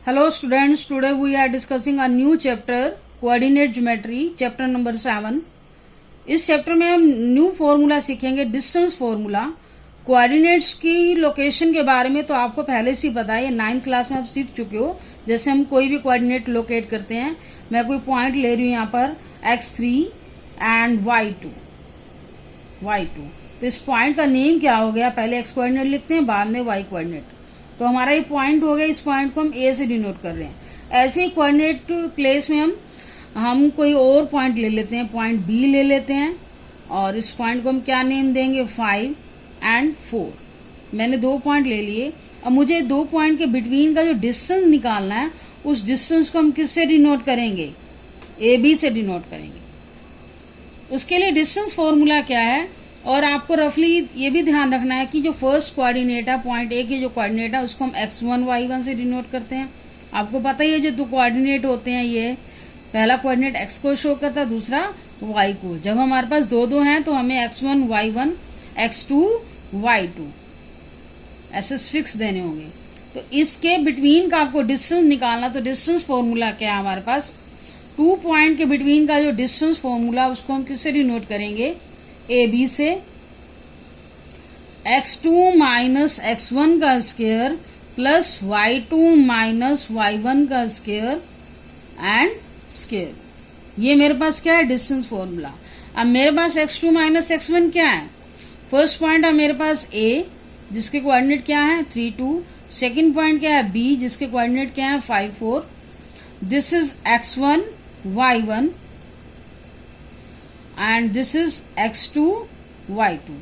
Hello students, today we are discussing a new chapter, coordinate geometry, chapter number 7. इस chapter में हम new formula सीखेंगे, distance formula. Coordinates की location के बारे में तो आपको पहले से ही पता है, 9th क्लास में आप सीख चुके हो। जैसे हम कोई भी कोऑर्डिनेट लोकेट करते हैं, मैं कोई पॉइंट ले रही हूँ यहाँ पर x3 एंड y2। तो इस पॉइंट का नेम क्या हो गया, पहले x कोऑर्डिनेट लिखते हैं, बाद में y कोऑर्डिनेट। तो हमारा ये पॉइंट हो गया, इस पॉइंट को हम ए से डिनोट कर रहे हैं। ऐसे ही कोऑर्डिनेट प्लेस में हम कोई और पॉइंट ले लेते हैं, पॉइंट बी ले लेते हैं, और इस पॉइंट को हम क्या नेम देंगे, 5 एंड 4। मैंने 2 पॉइंट ले लिए। अब मुझे 2 पॉइंट के बिटवीन का जो डिस्टेंस निकालना है, उस डिस्टेंस को हम किससे डिनोट करेंगे, ए बी से डिनोट करेंगे। उसके लिए डिस्टेंस फॉर्मूला क्या है, और आपको रफली ये भी ध्यान रखना है कि जो फर्स्ट कोऑर्डिनेट है, पॉइंट ए के जो कोऑर्डिनेट है, उसको हम x1 y1 से डिनोट करते हैं। आपको पता ही है, जो 2 कोऑर्डिनेट होते हैं, ये पहला कोऑर्डिनेट x को शो करता है, दूसरा y को। जब हमारे पास 2 हैं तो हमें x1 y1 x2 y2 ऐसे फिक्स देने होंगे। तो इसके बिटवीन का आपको डिस्टेंस निकालना, तो डिस्टेंस फॉर्मूला क्या है हमारे पास, 2 पॉइंट के बिटवीन का जो डिस्टेंस फॉर्मूला, उसको हम किससे डिनोट करेंगे, ए बी से। x2 माइनस x1 का square plus y2 minus y1 का स्क्वायर एंड स्क्वायर। ये मेरे पास क्या है, डिस्टेंस फॉर्मूला। अब मेरे पास x2 माइनस x1 क्या है, फर्स्ट पॉइंट है मेरे पास a, जिसके कोऑर्डिनेट क्या है, 3 2। सेकंड पॉइंट क्या है, b, जिसके कोऑर्डिनेट क्या है, 5 4। This is x1 y1 and this is x2 y2।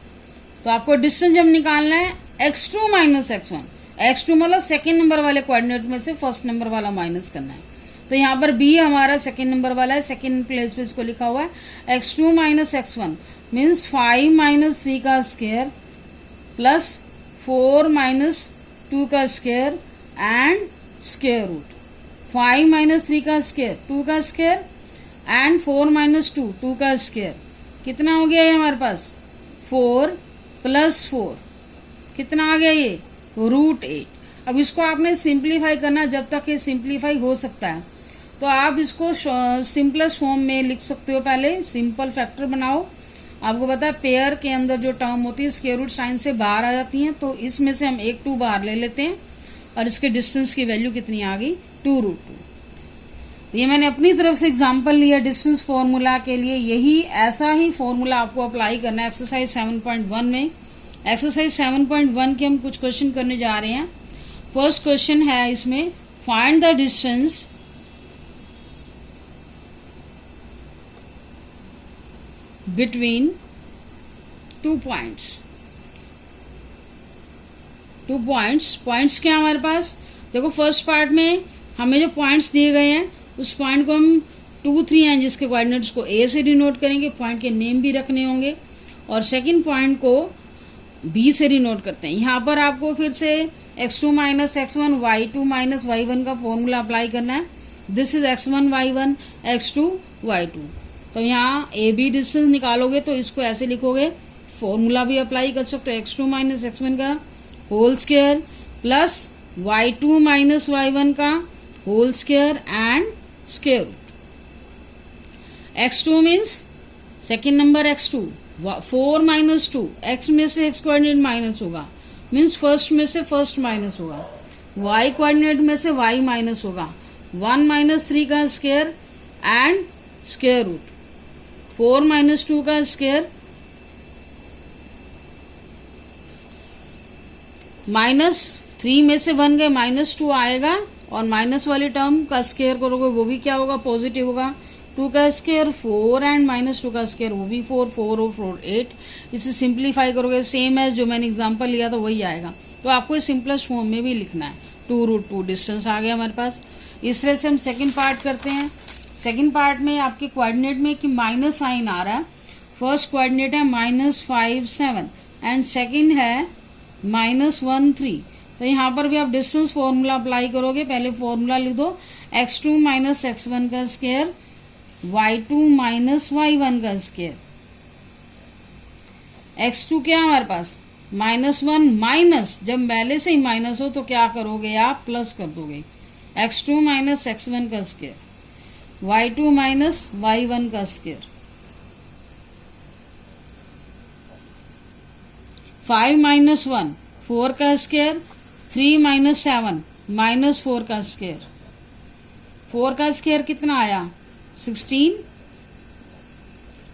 तो आपको डिस्टेंस जब निकालना है, x2 माइनस x1, x2 मतलब सेकेंड नंबर वाले कोऑर्डिनेट में से फर्स्ट नंबर वाला माइनस करना है। तो यहाँ पर b हमारा सेकेंड नंबर वाला है, सेकेंड प्लेस पे इसको लिखा हुआ है। x2 minus x1 means 5 minus 3 का स्क्वायर प्लस 4 माइनस 2 का square and square root. 5 minus 3 का स्क्वायर, 2 का स्क्वायर एंड 4 माइनस 2 का स्क्वायर। कितना हो गया ये हमारे पास, 4 प्लस 4 कितना आ गया ये, √8। अब इसको आपने सिंप्लीफाई करना, जब तक ये सिंप्लीफाई हो सकता है। तो आप इसको सिंपलेस्ट फॉर्म में लिख सकते हो। पहले सिंपल फैक्टर बनाओ। आपको पता है पेयर के अंदर जो टर्म होती है स्क्वायर रूट साइन से बाहर आ जाती है, तो इसमें से हम 2 बाहर ले लेते हैं, और इसके डिस्टेंस की वैल्यू कितनी आ गई, 2√2। ये मैंने अपनी तरफ से एग्जांपल लिया डिस्टेंस फॉर्मूला के लिए। यही ऐसा ही फॉर्मूला आपको अप्लाई करना है एक्सरसाइज 7.1 में। एक्सरसाइज 7.1 के हम कुछ क्वेश्चन करने जा रहे हैं। फर्स्ट क्वेश्चन है इसमें, find the distance between 2 points. 2 points क्या हमारे पास, देखो फर्स्ट पार्ट में हमें जो पॉइंट्स दिए गए हैं, उस पॉइंट को हम 2 3 हैं, जिसके कोऑर्डिनेट्स को ए से डिनोट करेंगे, पॉइंट के नेम भी रखने होंगे, और सेकंड पॉइंट को बी से डिनोट करते हैं। यहाँ पर आपको फिर से x2 minus x1 y2 minus y1 का फॉर्मूला अप्लाई करना है। This is x1 y1 x2 y2। तो यहाँ ए बी डिस्टेंस निकालोगे तो इसको ऐसे लिखोगे, फॉर्मूला भी अप्लाई कर सकते हो, x2 माइनस x1 का whole square plus y2 minus y1 का whole square and square root. x2 means second number x2, 4 minus 2, x में से x कोऑर्डिनेट माइनस होगा, मीन्स फर्स्ट में से फर्स्ट माइनस होगा, y कोऑर्डिनेट में से y माइनस होगा, 1 माइनस 3 का square and square root, 4 minus 2 का स्क्वायर माइनस 3 में से 1 गए, माइनस 2 आएगा, और माइनस वाली टर्म का स्क्वायर करोगे वो भी क्या होगा, पॉजिटिव होगा। 2 का स्क्वायर 4 एंड माइनस 2 का स्क्वायर वो भी 4, 4 और 4 8। इसे सिंप्लीफाई करोगे, सेम एज जो मैंने एग्जांपल लिया था वही आएगा। तो आपको इस सिंपलेस्ट फॉर्म में भी लिखना है। 2√2 डिस्टेंस आ गया हमारे पास। इस तरह से हम सेकेंड पार्ट करते हैं। सेकेंड पार्ट में आपके कोऑर्डिनेट में कि माइनस साइन आ रहा है। फर्स्ट कोऑर्डिनेट है -5 7 एंड सेकेंड है -1 3। तो यहाँ पर भी आप डिस्टेंस फॉर्मूला अप्लाई करोगे। पहले फॉर्मूला लिख दो, x2 माइनस x1 का स्क्वायर y2 माइनस y1 का स्क्वायर। x2 क्या है हमारे पास, -1 माइनस, जब पहले से ही माइनस हो तो क्या करोगे आप, प्लस कर दोगे। x2 माइनस x1 का स्क्वायर, y2 माइनस y1 का स्क्वायर, 5 माइनस 1 4 का स्क्वायर, 3 माइनस 7 माइनस 4 का स्क्वायर, 4 का स्क्वायर कितना आया 16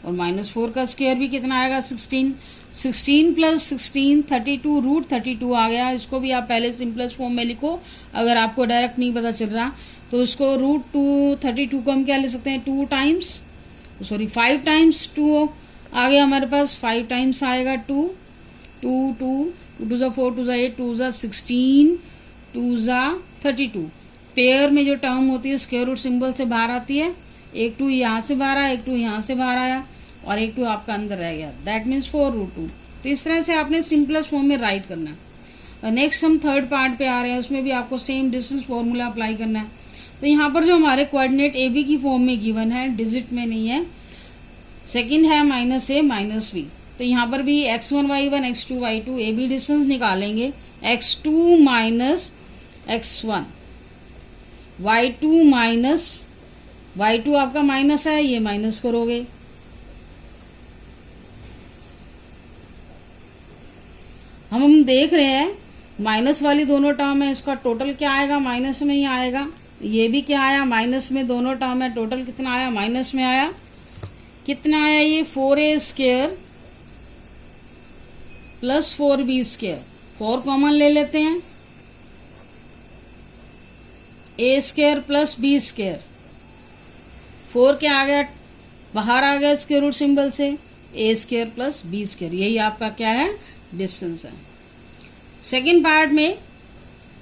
और माइनस 4 का स्क्वायर भी कितना आएगा 16, 16 प्लस 16 32 रूट 32 आ गया। इसको भी आप पहले सिंपलेस्ट फॉर्म में लिखो, अगर आपको डायरेक्ट नहीं पता चल रहा तो इसको रूट 32 को हम क्या ले सकते हैं 2 टाइम्स, सॉरी 5 टाइम्स 2 आ गया हमारे पास, 5 टाइम्स आएगा 2 2 2 2 जा 4 2 जा 8 2 जा 16 2 जा 32। पेयर में जो टर्म होती है स्क्वायर रूट सिंबल से बाहर आती है, एक 2 यहाँ से बाहर आया, एक 2 यहाँ से बाहर आया और एक 2 आपका अंदर रह गया, दैट मीन्स 4 रूट 2। तो इस तरह से आपने सिंपलेस्ट फॉर्म में राइट करना है। नेक्स्ट हम थर्ड पार्ट पे आ रहे हैं, उसमें भी आपको सेम डिस्टेंस फॉर्मूला अप्लाई करना है। तो यहाँ पर जो हमारे कोऑर्डिनेट ए बी की फॉर्म में गिवन है, डिजिट में नहीं है, सेकंड है माइनस ए माइनस बी। तो यहाँ पर भी x1 y1 x2 y2 A B distance निकालेंगे, x2 minus x1 y2 minus y2 आपका माइनस है, ये माइनस करोगे, हम देख रहे हैं माइनस वाली दोनों टर्म है, इसका टोटल क्या आएगा माइनस में ही आएगा, ये भी क्या आया माइनस में, दोनों टर्म है, टोटल कितना आया माइनस में आया, कितना आया ये 4a square plus 4b square, 4 common ले लेते हैं, a square plus b square, 4 क्या आ गया बाहर आ गया स्क्वायर रूट सिंबल से, a square plus b square, यही आपका क्या है डिस्टेंस है। सेकेंड पार्ट में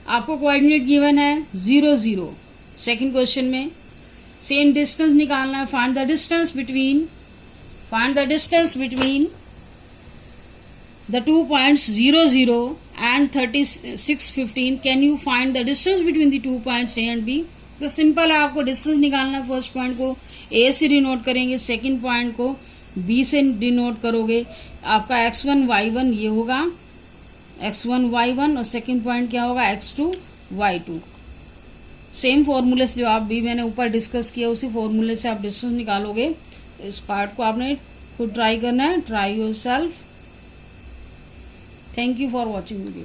आपको कोऑर्डिनेट गिवन है 0 0, सेकेंड क्वेश्चन में सेम डिस्टेंस निकालना है, find the distance between the 2 points 0 0 and 36 15, can you find the distance between the 2 points A and B? तो सिंपल है, आपको डिस्टेंस निकालना है, फर्स्ट पॉइंट को A से डिनोट करेंगे, सेकंड पॉइंट को B से डिनोट करोगे, आपका x1 y1 ये होगा x1 y1 और सेकंड पॉइंट क्या होगा x2 y2। सेम फॉर्मूले से जो आप भी मैंने ऊपर डिस्कस किया उसी फॉर्मूले से आप डिस्टेंस निकालोगे। इस पार्ट को आपने खुद ट्राई करना है, try yourself. Thank you for watching video.